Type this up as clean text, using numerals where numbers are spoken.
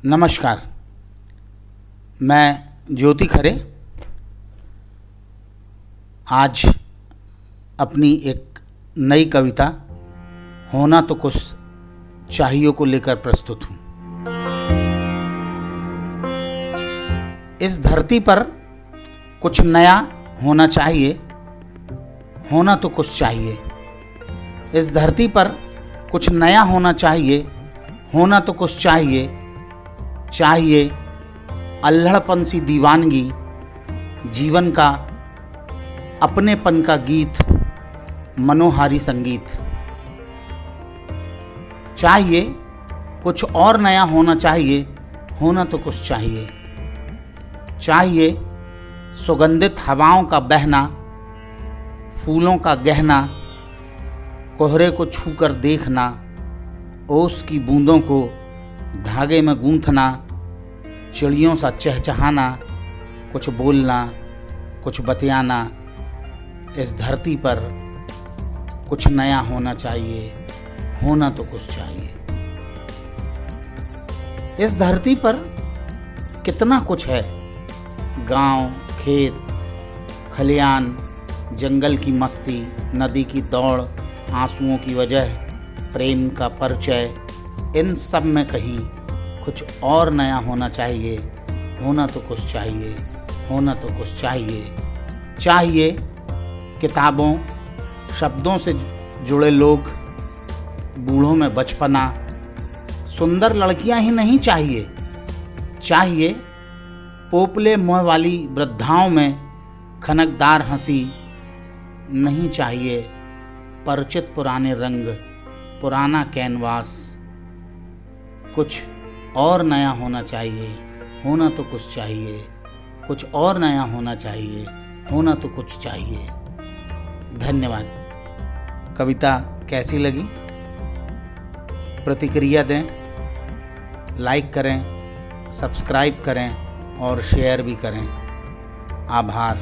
नमस्कार। मैं ज्योति खरे आज अपनी एक नई कविता होना तो कुछ चाहिए को लेकर प्रस्तुत हूँ। इस धरती पर कुछ नया होना चाहिए, होना तो कुछ चाहिए। इस धरती पर कुछ नया होना चाहिए, होना तो कुछ चाहिए। चाहिए अल्हड़पन सी दीवानगी, जीवन का अपनेपन का गीत, मनोहारी संगीत। चाहिए कुछ और नया होना चाहिए, होना तो कुछ चाहिए। चाहिए सुगंधित हवाओं का बहना, फूलों का गहना, कोहरे को छूकर देखना, ओस की बूंदों को धागे में गूंथना, चिड़ियों सा चहचहाना, कुछ बोलना, कुछ बतियाना। इस धरती पर कुछ नया होना चाहिए, होना तो कुछ चाहिए। इस धरती पर कितना कुछ है, गांव, खेत, खलियान, जंगल की मस्ती, नदी की दौड़, आंसुओं की वजह, प्रेम का परिचय। इन सब में कहीं कुछ और नया होना चाहिए, होना तो कुछ चाहिए, होना तो कुछ चाहिए। चाहिए किताबों, शब्दों से जुड़े लोग, बूढ़ों में बचपना, सुंदर लड़कियां ही नहीं चाहिए। चाहिए पोपले मुँह वाली वृद्धाओं में खनकदार हंसी नहीं चाहिए। परिचित पुराने रंग, पुराना कैनवास। कुछ और नया होना चाहिए, होना तो कुछ चाहिए। कुछ और नया होना चाहिए, होना तो कुछ चाहिए। धन्यवाद। कविता कैसी लगी? प्रतिक्रिया दें, लाइक करें, सब्सक्राइब करें और शेयर भी करें। आभार।